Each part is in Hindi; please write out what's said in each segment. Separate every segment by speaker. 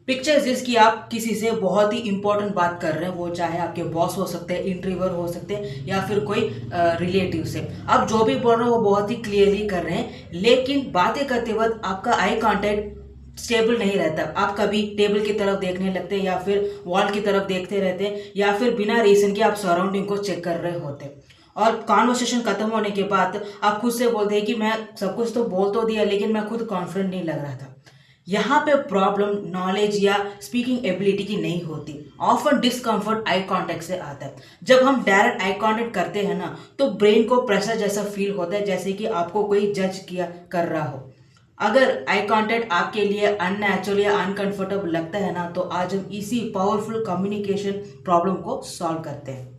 Speaker 1: पिक्चर जिसकी आप किसी से बहुत ही इंपॉर्टेंट बात कर रहे हैं, वो चाहे आपके बॉस हो सकते हैं, इंटरव्यूअर हो सकते हैं या फिर कोई रिलेटिव से। आप जो भी बोल रहे हो वो बहुत ही क्लियरली कर रहे हैं, लेकिन बातें करते वक्त आपका आई कांटेक्ट स्टेबल नहीं रहता। आप कभी टेबल की तरफ देखने लगते हैं या फिर वॉल की तरफ देखते रहते हैं या फिर बिना रीजन के आप सराउंडिंग को चेक कर रहे होते हैं। और कॉन्वर्सेशन खत्म होने के बाद आप खुद से बोलते हैं कि मैं सब कुछ तो बोल तो दिया, लेकिन मैं खुद कॉन्फिडेंट नहीं लग रहा था। यहाँ पे प्रॉब्लम नॉलेज या स्पीकिंग एबिलिटी की नहीं होती, ऑफन डिस्कम्फर्ट आई कांटेक्ट से आता है। जब हम डायरेक्ट आई कांटेक्ट करते हैं ना, तो ब्रेन को प्रेशर जैसा फील होता है, जैसे कि आपको कोई जज किया कर रहा हो। अगर आई कांटेक्ट आपके लिए अननेचुरल या अनकंफर्टेबल लगता है ना, तो आज हम इसी पावरफुल कम्युनिकेशन प्रॉब्लम को सॉल्व करते हैं।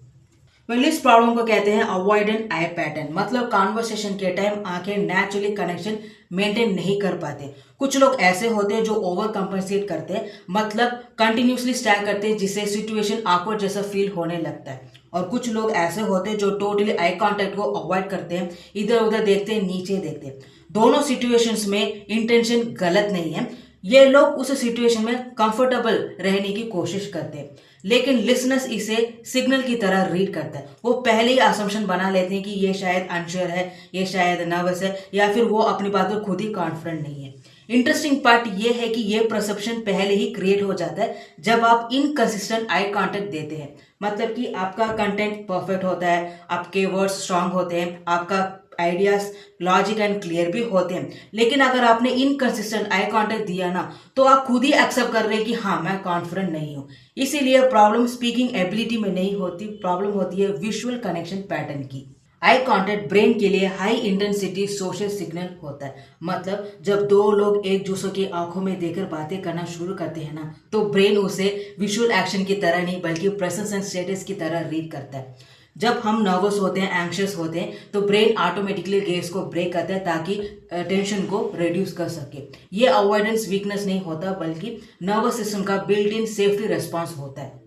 Speaker 1: वेल, इस प्रॉब्लम को कहते हैं अवॉइडेंट आई पैटर्न। मतलब कॉन्वर्सेशन के टाइम आंखें नेचुरली कनेक्शन मेंटेन नहीं कर पाते। कुछ लोग ऐसे होते हैं जो ओवर कंपनसेट करते हैं, मतलब कंटिन्यूसली स्टैर करते हैं, जिससे सिचुएशन awkward जैसा फील होने लगता है। और कुछ लोग ऐसे होते हैं जो टोटली आई कांटेक्ट को अवॉइड करते हैं, इधर उधर देखते हैं, नीचे देखते हैं। दोनों सिचुएशंस में इंटेंशन गलत नहीं है। ये लोग उस सिचुएशन में कंफर्टेबल रहने की कोशिश करते हैं, लेकिन लिसनर्स इसे सिग्नल की तरह रीड करता है। वो पहले ही असम्पशन बना लेते हैं कि ये शायद अनश्योर है, ये शायद नर्वस है, या फिर वो अपनी बात पर खुद ही कॉन्फिडेंट नहीं है। इंटरेस्टिंग पार्ट ये है कि ये परसेप्शन पहले ही क्रिएट हो जाता है जब आप इनकंसिस्टेंट आई कांटेक्ट देते हैं। मतलब कि आपका कंटेंट परफेक्ट होता है, आपके वर्ड्स स्ट्रांग होते हैं, आपका आइडियाज लॉजिक एंड क्लियर भी होते हैं, लेकिन अगर आपने इनकंसिस्टेंट आई कांटेक्ट दिया ना, तो आप खुद ही एक्सेप्ट कर रहे हैं कि हाँ, मैं कॉन्फिडेंट नहीं हूँ। इसीलिए प्रॉब्लम स्पीकिंग एबिलिटी में नहीं होती, प्रॉब्लम होती है विजुअल कनेक्शन पैटर्न की। आई कांटेक्ट ब्रेन के लिए हाई इंटेंसिटी सोशल सिग्नल होता है। मतलब जब दो लोग एक दूसरे की आंखों में देखकर बातें करना शुरू करते हैं ना, तो ब्रेन उसे विजुअल एक्शन की तरह नहीं बल्कि प्रेजेंस एंड स्टेटस की तरह रीड करता है। जब हम नर्वस होते हैं, एंग्शियस होते हैं, तो ब्रेन ऑटोमेटिकली गेज को ब्रेक करता है ताकि टेंशन को रिड्यूस कर सके। ये अवॉइडेंस वीकनेस नहीं होता, बल्कि नर्वस सिस्टम का बिल्ट इन सेफ्टी रिस्पॉन्स होता है।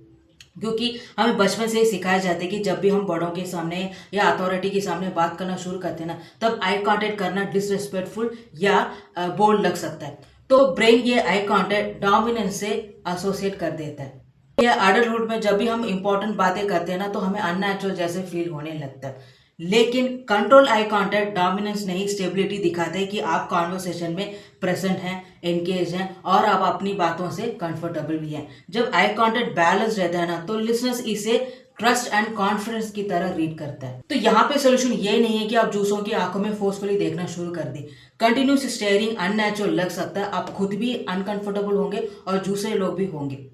Speaker 1: क्योंकि हमें बचपन से ही सिखाया जाता है कि जब भी हम बड़ों के सामने या अथॉरिटी के सामने बात करना शुरू करते हैं ना, तब आई कांटेक्ट करना डिसरिस्पेक्टफुल या बोल्ड लग सकता है। तो ब्रेन ये आई कांटेक्ट डोमिनेंस से एसोसिएट कर देता है। या एडल्टहुड में जब भी हम इंपॉर्टेंट बातें करते हैं ना, तो हमें अननेचुरल जैसे फील होने लगता है। लेकिन कंट्रोल आई कांटेक्ट डोमिनेंस नहीं, स्टेबिलिटी दिखाता है कि आप कॉन्वर्सेशन में प्रेजेंट हैं, एंगेज हैं और आप अपनी बातों से कंफर्टेबल भी हैं। जब आई कांटेक्ट बैलेंस रहता है ना, तो लिसनर्स इसे ट्रस्ट एंड कॉन्फिडेंस की तरह रीड करता है। तो यहाँ पे सोल्यूशन ये नहीं है कि आप दूसरों की आंखों में फोर्सफुली देखना शुरू कर दें। कंटिन्यूस स्टेयरिंग अननेचुरल लग सकता है, आप खुद भी अनकंफर्टेबल होंगे और दूसरे लोग भी होंगे।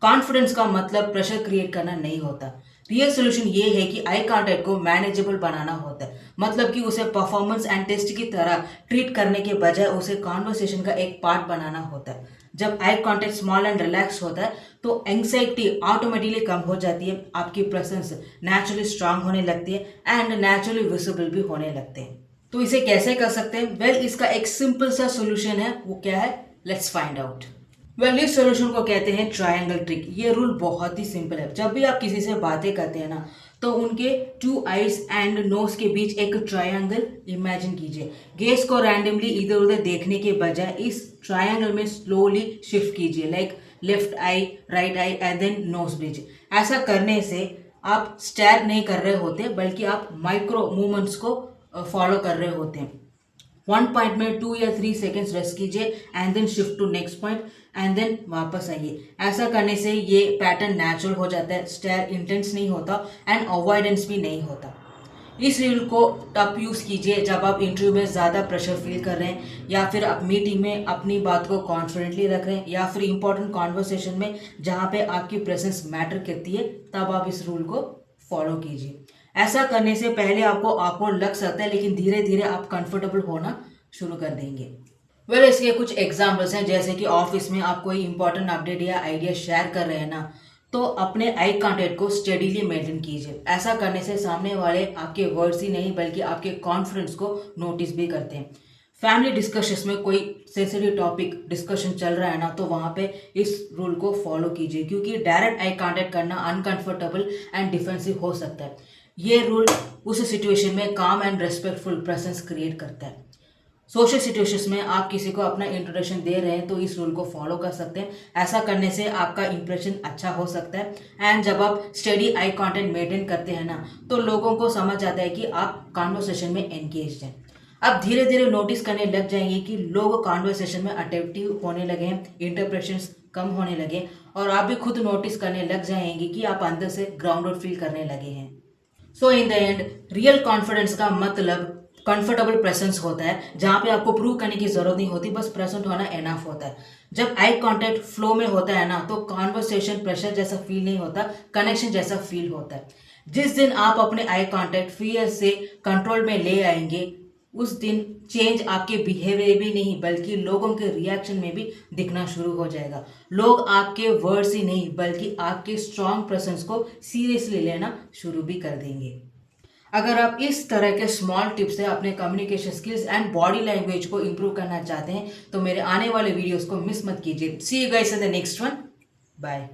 Speaker 1: कॉन्फिडेंस का मतलब प्रेशर क्रिएट करना नहीं होता। रियल सोल्यूशन ये है कि आई कांटेक्ट को मैनेजेबल बनाना होता है। मतलब कि उसे परफॉर्मेंस एंड टेस्ट की तरह ट्रीट करने के बजाय उसे कॉन्वर्सेशन का एक पार्ट बनाना होता है। जब eye contact small and relax होता है, तो एंग्जाइटी ऑटोमेटिकली कम हो जाती है, आपकी प्रेजेंस नेचुरली स्ट्रांग होने लगती है एंड नेचुरली विजिबल भी होने लगते हैं। तो इसे कैसे कर सकते हैं? वेल, इसका एक सिंपल सा सोल्यूशन है। वो क्या है? Let's find out. वेल, इस सोल्यूशन को कहते हैं ट्रायंगल ट्रिक। ये रूल बहुत ही सिंपल है। जब भी आप किसी से बातें करते हैं ना, तो उनके 2 आईज एंड नोज के बीच एक ट्रायंगल इमेजिन कीजिए। गेज को रैंडमली इधर उधर देखने के बजाय इस ट्रायंगल में स्लोली शिफ्ट कीजिए, like left eye, right eye and then nose bridge. ऐसा करने से आप स्टेयर नहीं कर रहे होते, बल्कि आप माइक्रो मूवमेंट्स को फॉलो कर रहे होते हैं। वन पॉइंट में 2 या 3 सेकेंड्स रेस्ट कीजिए and then shift to next point and then वापस आइए। ऐसा करने से ये पैटर्न नेचुरल हो जाता है, स्टेयर इंटेंस नहीं होता एंड अवॉइडेंस भी नहीं होता। इस रूल को तब यूज़ कीजिए जब आप इंटरव्यू में ज़्यादा प्रेशर फील कर रहे हैं, या फिर आप मीटिंग में अपनी बात को कॉन्फिडेंटली रख रहे हैं, या फिर इंपॉर्टेंट कॉन्वर्सेशन में जहाँ पे आपकी प्रेजेंस मैटर करती है, तब आप इस रूल को फॉलो कीजिए। ऐसा करने से पहले आपको ऑकवर्ड लग सकता है, लेकिन धीरे धीरे आप कंफर्टेबल होना शुरू कर देंगे। वेल, इसके कुछ एग्जाम्पल्स हैं। जैसे कि ऑफिस में आप कोई इंपॉर्टेंट अपडेट या आइडिया शेयर कर रहे हैं ना, तो अपने आई कांटेक्ट को स्टेडीली मेंटेन कीजिए। ऐसा करने से सामने वाले आपके वर्ड्स ही नहीं बल्कि आपके कॉन्फिडेंस को नोटिस भी करते हैं। फैमिली डिस्कशंस में कोई सेंसिटिव टॉपिक डिस्कशन चल रहा है ना, तो वहाँ पे इस रूल को फॉलो कीजिए, क्योंकि डायरेक्ट आई कांटेक्ट करना अनकंफर्टेबल एंड डिफेंसिव हो सकता है। ये रूल उस सिचुएशन में काम एंड रेस्पेक्टफुल प्रेजेंस क्रिएट करता है। सोशल सिचुएशंस में आप किसी को अपना इंट्रोडक्शन दे रहे हैं तो इस रूल को फॉलो कर सकते हैं। ऐसा करने से आपका इंप्रेशन अच्छा हो सकता है। एंड जब आप स्टडी आई कांटेक्ट मेंटेन करते हैं ना, तो लोगों को समझ आता है कि आप कॉन्वर्सेशन में एंगेज्ड हैं। अब धीरे धीरे नोटिस करने लग जाएंगे कि लोग कॉन्वर्सेशन में अटेंटिव होने लगे हैं, इंटरप्रेशंस कम होने लगे, और आप भी खुद नोटिस करने लग जाएंगे कि आप अंदर से ग्राउंडेड फील करने लगे हैं। So in the end real confidence का मतलब कंफर्टेबल प्रेजेंस होता है, जहाँ पे आपको प्रूव करने की जरूरत नहीं होती, बस प्रेजेंट होना एनफ होता है। जब आई कांटेक्ट फ्लो में होता है ना, तो कॉन्वर्सेशन प्रेशर जैसा फील नहीं होता, कनेक्शन जैसा फील होता है। जिस दिन आप अपने आई कांटेक्ट फियर से कंट्रोल में ले आएंगे, उस दिन चेंज आपके बिहेवियर भी नहीं बल्कि लोगों के रिएक्शन में भी दिखना शुरू हो जाएगा। लोग आपके वर्ड्स ही नहीं बल्कि आपके स्ट्रॉन्ग प्रेजेंस को सीरियसली लेना शुरू भी कर देंगे। अगर आप इस तरह के स्मॉल टिप्स से अपने communication skills and body language को इंप्रूव करना चाहते हैं तो मेरे आने वाले वीडियोस को मिस मत कीजिए। See you guys in the next one. Bye.